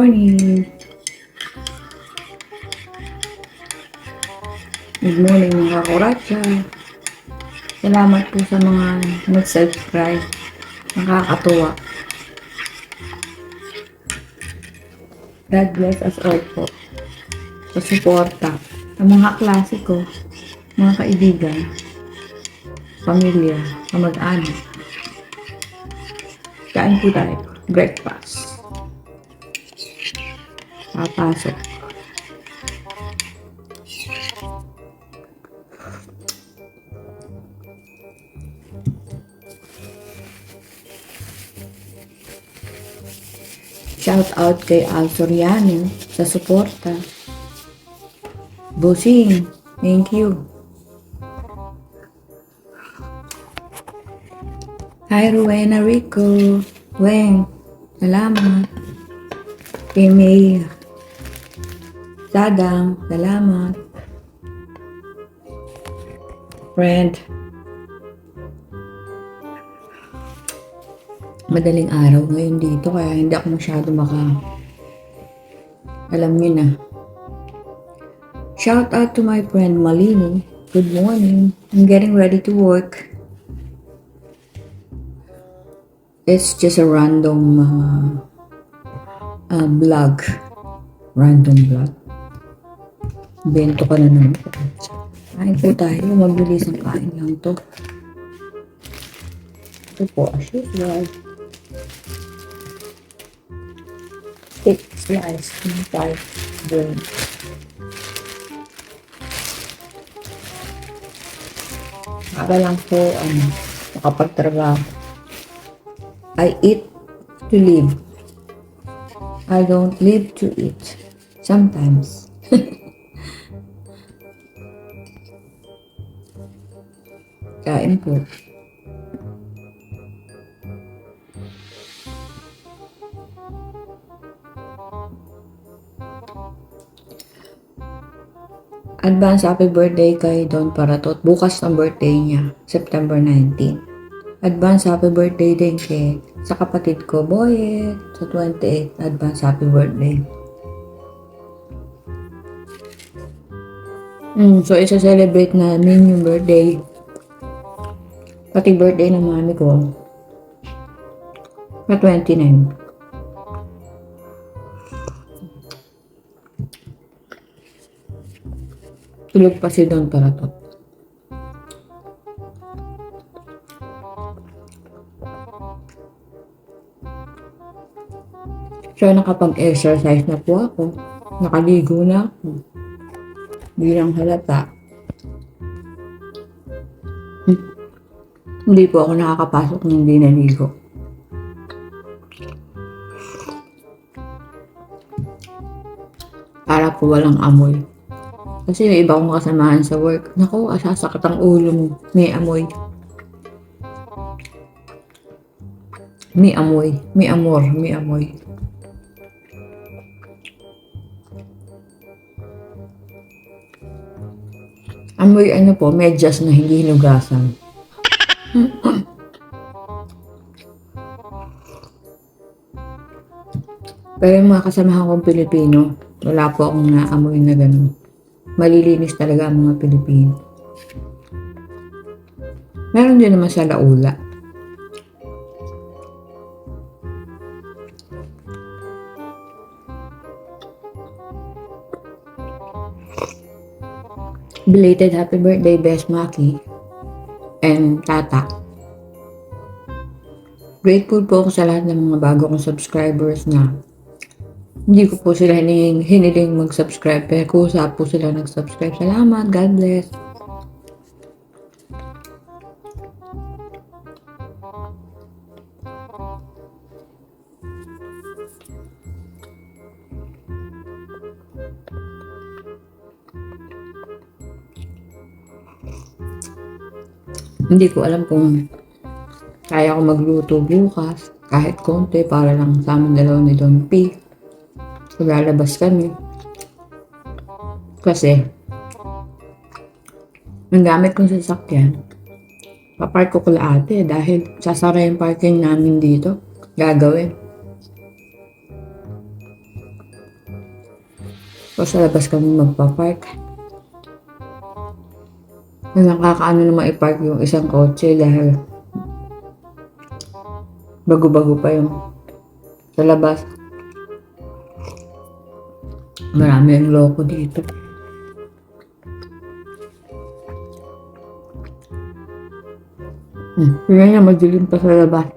morning! Good morning mga kuratsa! Salamat po sa mga nag-subscribe. Nakakatuwa. God bless us all po. Sa suporta. Sa mga klase ko, mga kaibigan, pamilya, kamag-anak. Kain po tayo. Breakfast. Papasok. Shout out kay Al Soriano sa suporta. Bossing, thank you. Hi Rowena Rico. Weng, salamat. Kay May Sadang, salamat. Friend. Madaling araw ngayon dito kaya hindi ako masyado alam nyo na. Shout out to my friend Malini. Good morning. I'm getting ready to work. It's just a random vlog. Random vlog. Bento ka na naman. Kain po tayo. Mabilis ang kain lang to. Ito po, as usual. Thick slice. Type bread. Para lang po, makapagtrabaho. I eat to live. I don't live to eat. Sometimes. Kain po. Advance happy birthday kay Don Paratot. Bukas ang birthday niya, September 19. Advance happy birthday din sa kapatid ko, Boyet, sa 28. Advance happy birthday. So, isa-celebrate namin yung birthday. Pati birthday ng mami ko. Sa 29. Tulog pa si Don Paratot. So, nakapag-exercise na po ako. Nakaligo na ako. Bilang halata. Hindi po ako nakakapasok ng hindi naligo. Para po walang amoy. Kasi yung iba kong kasamahan sa work, naku, asasakit ang ulo mo. May amoy. May amoy. May amor. May amoy. Amoy ano po, medyas na hindi hinugasan. Pero yung mga kasamahan kong Pilipino, wala po akong naamoy na ganun. Malilinis talaga ang mga Pilipino. Meron din naman sa laula. Belated happy birthday, Best Maki and Tata. Grateful po ako sa lahat ng mga bago kong subscribers na hindi ko po sila hiniling mag-subscribe pero kusa po sila nag-subscribe. Salamat. God bless. Hindi ko alam kung kaya ko magluto bukas kahit konti para lang sa amin dalawa ni Don P. So, lalabas kami. Kasi, ang gamit kong sasakyan, papark ko kala ate dahil sasara yung parking namin dito. Gagawin. O sa labas kami magpa-park. Nakakaano naman i-park yung isang kotse dahil bago-bago pa yung sa labas. Marami ang loko dito. Tingnan niya, madilim pa sa labas.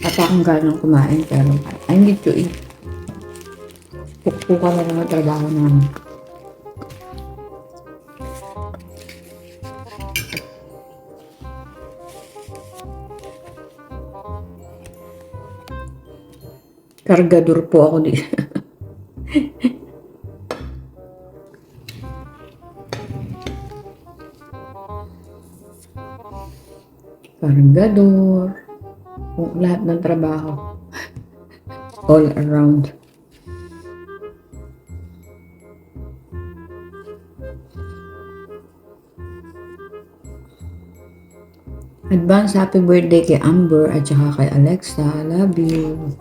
At akong ganang kumain pero I need to eat. Pukpukan na naman trabaho namin. Kargador po ako dito. Kargador. Lahat ng trabaho. All around. Advance happy birthday kay Amber at saka kay Alexa. Love you.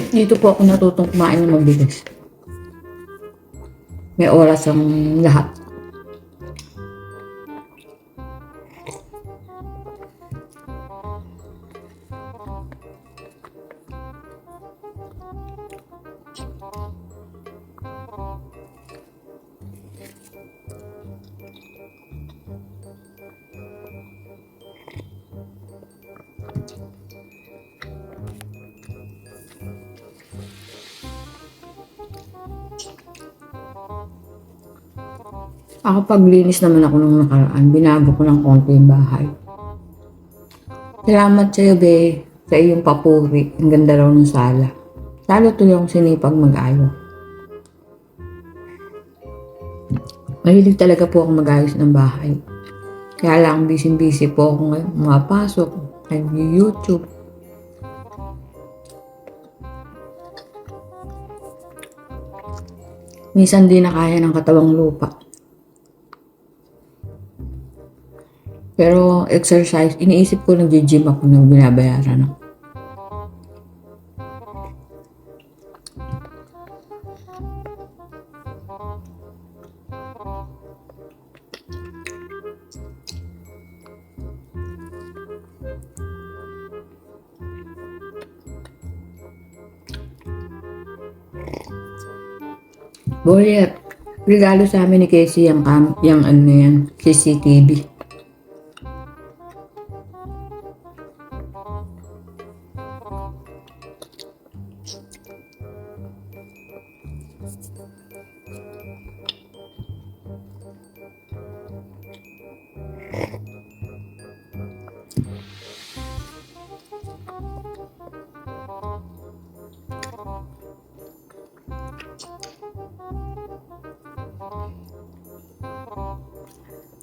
Dito po ako natutong kumain ng mabilis. May oras ang lahat. Ako paglinis naman ako nung nakaraan, binago ko ng konti yung bahay. Salamat sa'yo, be, sa iyong papuri. Ang ganda raw ng sala. Lalo tuloy akong sinipag mag-ayos. Mahilig talaga po akong mag-ayos ng bahay. Kaya lang, busy-busy po ako ngayon. Mapasok, nag-YouTube. Minsan di na kaya ng katawang lupa. Pero exercise, iniisip ko nag-gym ako na binabayaran ako. Boyet, regalo sa amin ni Casey yung ano yan, CCTV.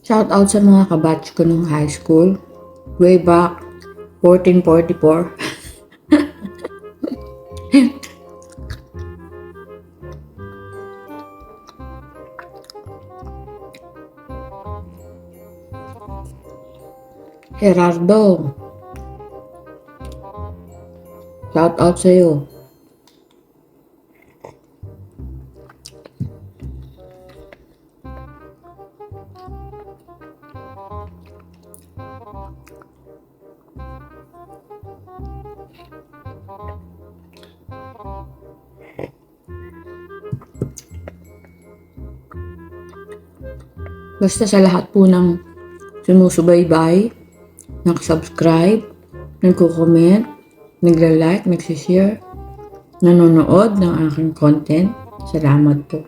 Shout out sa mga kabatch ko nung high school. Way back 1444. Gerardo, shout out sa'yo. Basta sa lahat po ng sumusubaybay, nakasubscribe, nagko-comment, nagla-like, nagsishare, nanonood ng aking content. Salamat po.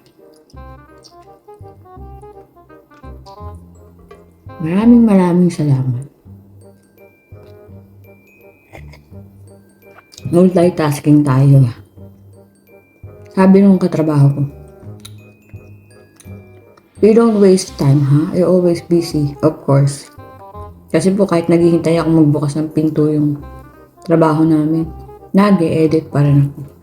Maraming salamat. Multitasking tayo. Sabi nung katrabaho ko, "You don't waste time, ha? You're always busy." Of course. Kasi po kahit naghihintay ako magbukas ng pinto yung trabaho namin, nag-e-edit pa rin ako.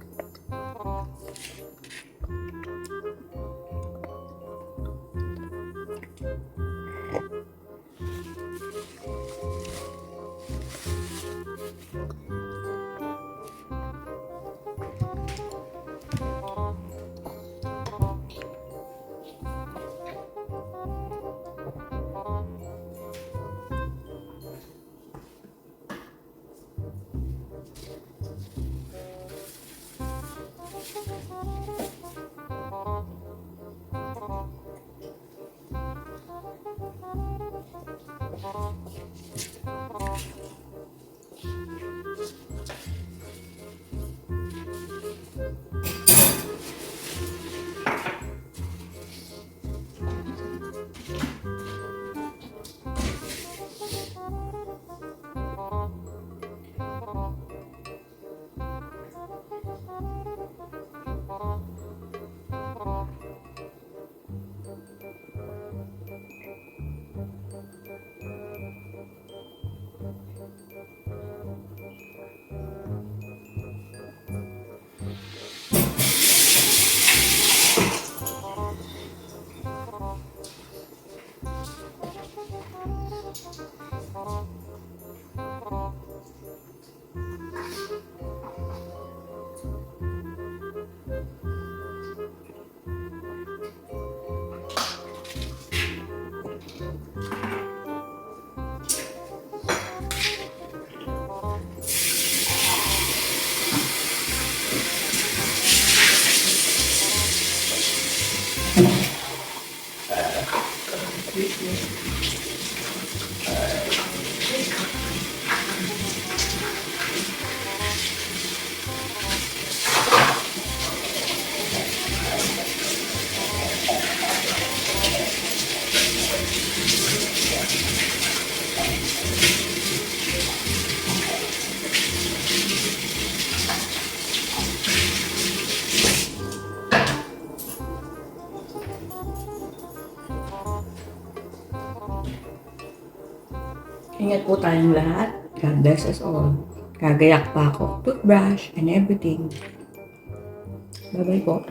Ingat po tayong lahat. God bless us all. Gagayak pa ako. Toothbrush and everything. Bye-bye po.